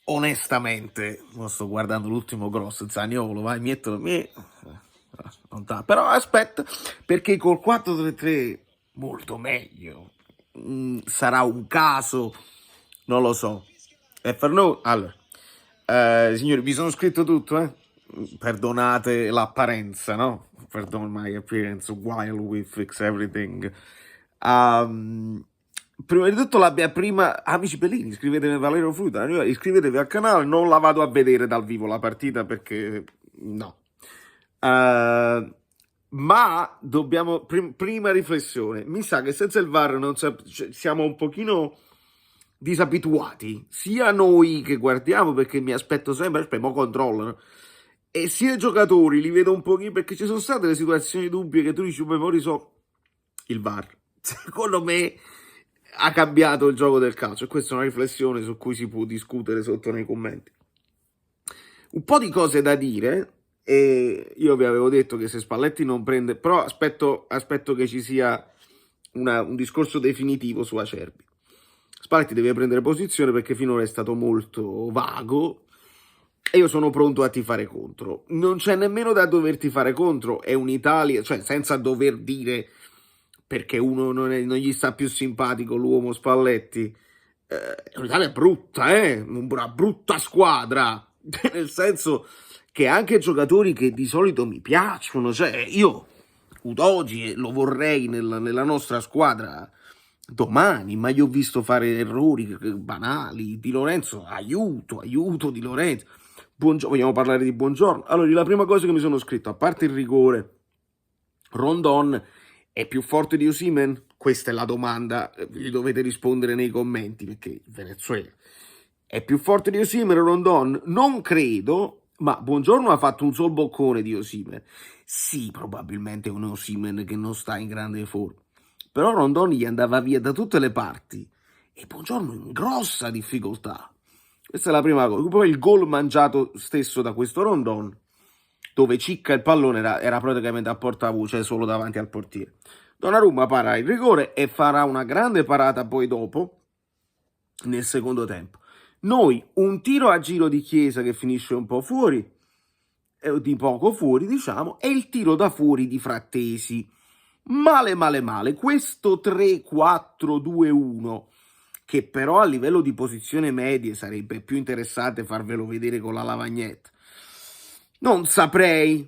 onestamente, non sto guardando l'ultimo grosso Zaniolo, vai, non però aspetta, perché col 4-3-3 molto meglio. Sarà un caso, non lo so. E per noi, allora, signori, vi sono scritto tutto, eh? Perdonate l'apparenza, no? Pardon my appearance while we fix everything. Um, Prima di tutto, prima, amici bellini, iscrivetevi a Valerio Fruta, iscrivetevi al canale, non la vado a vedere dal vivo la partita perché no. Ma dobbiamo, prima riflessione, mi sa che senza il VAR non siamo un pochino disabituati, sia noi che guardiamo perché mi aspetto sempre, mo controllano, e sia i giocatori li vedo un pochino perché ci sono state delle situazioni dubbie che tu dici, ma so il VAR. Secondo me ha cambiato il gioco del calcio e questa è una riflessione su cui si può discutere sotto nei commenti. Un po' di cose da dire, e io vi avevo detto che se Spalletti non prende, però aspetto che ci sia un discorso definitivo su Acerbi. Spalletti deve prendere posizione perché finora è stato molto vago e io sono pronto a tifare contro. Non c'è nemmeno da dover tifare contro, è un'Italia, cioè senza dover dire perché uno non gli sta più simpatico l'uomo Spalletti. È un'Italia brutta, una brutta squadra, nel senso che anche giocatori che di solito mi piacciono, cioè io Udogie lo vorrei nella nostra squadra domani, ma io ho visto fare errori banali. Di Lorenzo, aiuto Di Lorenzo. Vogliamo parlare di Buongiorno? Allora, la prima cosa che mi sono scritto, a parte il rigore, Rondon è più forte di Osimhen? Questa è la domanda, vi dovete rispondere nei commenti, perché il Venezuela è più forte di Osimhen o Rondon? Non credo, ma Buongiorno ha fatto un sol boccone di Osimhen. Sì, probabilmente è un Osimhen che non sta in grande forma, però Rondon gli andava via da tutte le parti e Buongiorno in grossa difficoltà. Questa è la prima cosa. Poi il gol mangiato stesso da questo Rondon, dove cicca il pallone, era praticamente a porta voce, cioè solo davanti al portiere. Donnarumma para il rigore e farà una grande parata poi dopo, nel secondo tempo. Noi un tiro a giro di Chiesa che finisce un po' fuori, di poco fuori diciamo, e il tiro da fuori di Frattesi. Male. Questo 3-4-2-1, che però a livello di posizione medie sarebbe più interessante farvelo vedere con la lavagnetta. Non saprei,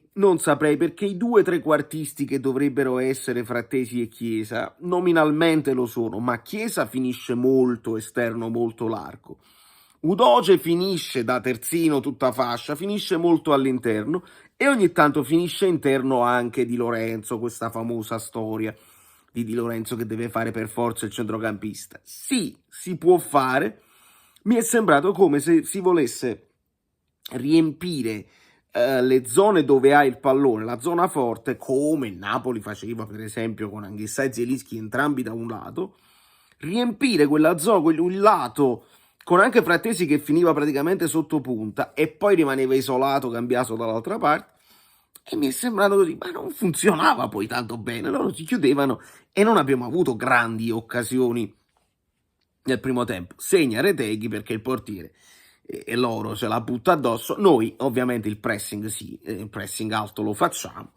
perché i due trequartisti che dovrebbero essere Frattesi e Chiesa nominalmente lo sono, ma Chiesa finisce molto esterno, molto largo. Udogie finisce da terzino tutta fascia, finisce molto all'interno e ogni tanto finisce interno anche Di Lorenzo, questa famosa storia di Di Lorenzo che deve fare per forza il centrocampista. Sì, si può fare. Mi è sembrato come se si volesse riempire le zone dove ha il pallone, la zona forte, come il Napoli faceva per esempio con Anghissà e Zielinski entrambi da un lato, riempire quella zona, quel lato, con anche Frattesi che finiva praticamente sotto punta e poi rimaneva isolato, cambiato dall'altra parte, e mi è sembrato così, ma non funzionava poi tanto bene, loro si chiudevano e non abbiamo avuto grandi occasioni nel primo tempo. Segna Reteghi perché il portiere e loro se la butta addosso. Noi ovviamente il pressing sì, il pressing alto lo facciamo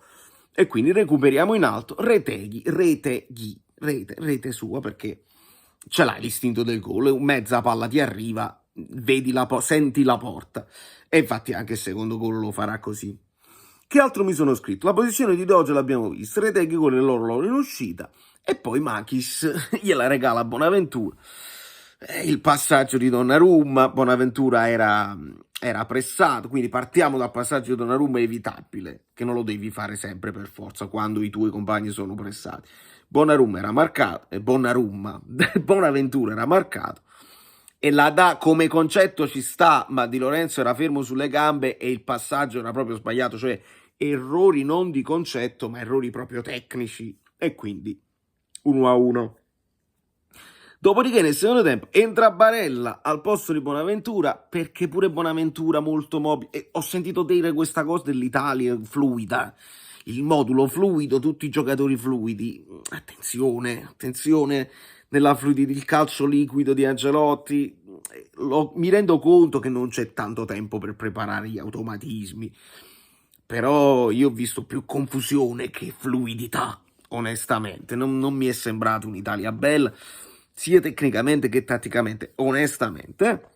e quindi recuperiamo in alto. Reteghi, rete sua, perché ce l'hai l'istinto del gol, mezza palla ti arriva, vedi senti la porta, e infatti anche il secondo gol lo farà così. Che altro mi sono scritto? La posizione di Doge l'abbiamo vista, Reteghi con l'orologio in uscita e poi Machis gliela regala a Bonaventura. Il passaggio di Donnarumma, Bonaventura era pressato, quindi partiamo dal passaggio di Donnarumma evitabile, che non lo devi fare sempre per forza quando i tuoi compagni sono pressati. Donnarumma era marcato, e Bonaventura era marcato, e la dà come concetto ci sta, ma Di Lorenzo era fermo sulle gambe e il passaggio era proprio sbagliato, cioè errori non di concetto, ma errori proprio tecnici, e quindi 1-1. Dopodiché nel secondo tempo entra Barella al posto di Bonaventura, perché pure Bonaventura molto mobile, e ho sentito dire questa cosa dell'Italia fluida, il modulo fluido, tutti i giocatori fluidi. Attenzione nella fluidità, il calcio liquido di Ancelotti mi rendo conto che non c'è tanto tempo per preparare gli automatismi, però io ho visto più confusione che fluidità, onestamente. Non mi è sembrata un'Italia bella, sia tecnicamente che tatticamente, onestamente.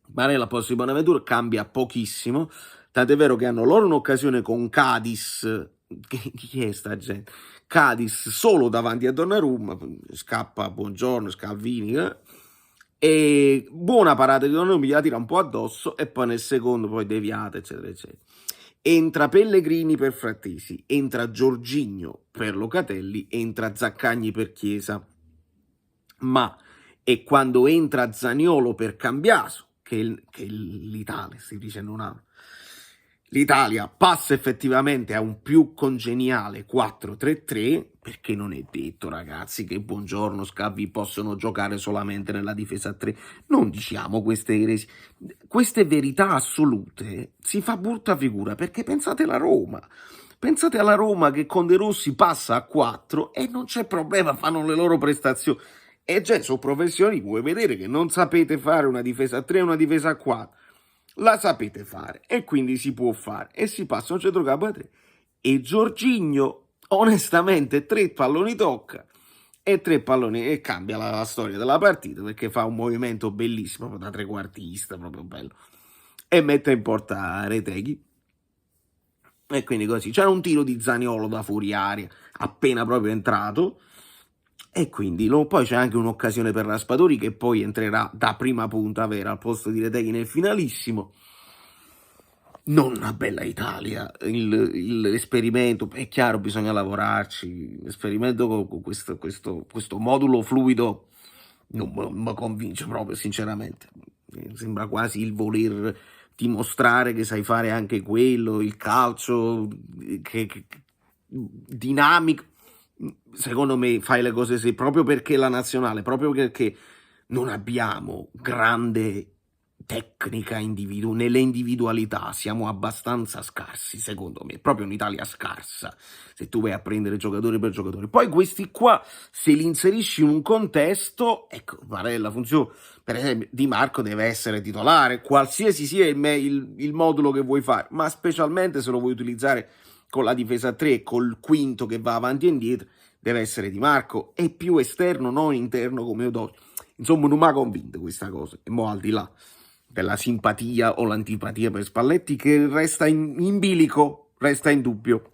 Barella Pozzo di Bonaventura cambia pochissimo, tant'è vero che hanno loro un'occasione con Cadiz, chi è sta gente? Cadiz solo davanti a Donnarumma, scappa Buongiorno, Scalvini, e buona parata di Donnarumma, gliela tira un po' addosso e poi nel secondo poi deviata, eccetera, eccetera. Entra Pellegrini per Frattesi, entra Giorginio per Locatelli, entra Zaccagni per Chiesa, ma è quando entra Zaniolo per Cambiaso che l'Italia, si dice non ha. L'Italia passa effettivamente a un più congeniale 4-3-3, perché non è detto, ragazzi, che Buongiorno, Scavi possono giocare solamente nella difesa a 3. Non diciamo queste eresi. Queste verità assolute si fa brutta figura, perché pensate alla Roma. Pensate alla Roma che con De Rossi passa a 4 e non c'è problema, fanno le loro prestazioni. E già sono professioni, vuoi vedere che non sapete fare una difesa a 3 e una difesa a 4. La sapete fare e quindi si può fare e si passa un centrocampo a 3 e Giorginio onestamente 3 palloni tocca e 3 palloni e cambia la storia della partita, perché fa un movimento bellissimo proprio da trequartista, proprio bello, e mette in porta Retegui. E quindi così c'era un tiro di Zaniolo da fuori aria appena proprio entrato. E quindi poi c'è anche un'occasione per Raspadori che poi entrerà da prima punta vera al posto di Retegui nel finalissimo. Non una bella Italia, l'esperimento, è chiaro, bisogna lavorarci, l'esperimento con questo modulo fluido non mi convince proprio, sinceramente. Sembra quasi il voler dimostrare che sai fare anche quello, il calcio, dinamico. Secondo me fai le cose proprio perché la nazionale, proprio perché non abbiamo grande tecnica nelle individualità, siamo abbastanza scarsi, secondo me, proprio un'Italia scarsa, se tu vai a prendere giocatore per giocatore. Poi questi qua, se li inserisci in un contesto, ecco, Varela funziona, per esempio Di Marco deve essere titolare, qualsiasi sia il modulo che vuoi fare, ma specialmente se lo vuoi utilizzare con la difesa a 3, col quinto che va avanti e indietro, deve essere Di Marco, è più esterno, non interno come Odoi. Insomma, non mi ha convinto questa cosa, e mo' al di là della simpatia o l'antipatia per Spalletti, che resta in bilico, resta in dubbio.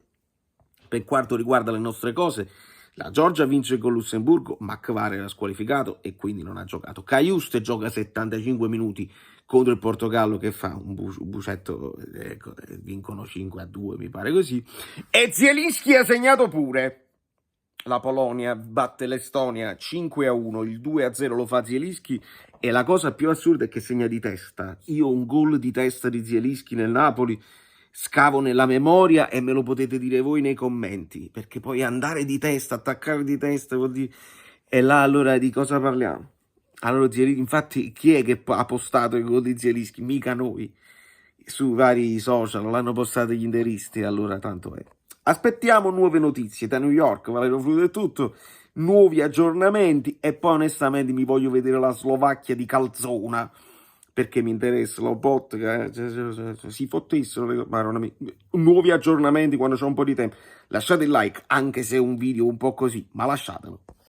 Per quanto riguarda le nostre cose, la Georgia vince con Lussemburgo, McVare era squalificato e quindi non ha giocato. Cajuste gioca 75 minuti contro il Portogallo che fa un bucetto, ecco, vincono 5-2, mi pare così. E Zielinski ha segnato pure. La Polonia batte l'Estonia 5-1, il 2-0 lo fa Zielinski e la cosa più assurda è che segna di testa. Io un gol di testa di Zielinski nel Napoli scavo nella memoria e me lo potete dire voi nei commenti, perché poi andare di testa, attaccare di testa vuol dire... E là allora di cosa parliamo? Allora Zielinski, infatti chi è che ha postato il gol di Zielinski? Mica noi. Su vari social l'hanno postato gli interisti, allora tanto è. Aspettiamo nuove notizie da New York, Valerio Fluto è tutto, nuovi aggiornamenti e poi onestamente mi voglio vedere la Slovacchia di Calzona, perché mi interessa lo bot, si fottessero, nuovi aggiornamenti quando c'è un po' di tempo. Lasciate il like, anche se è un video un po' così, ma lasciatelo.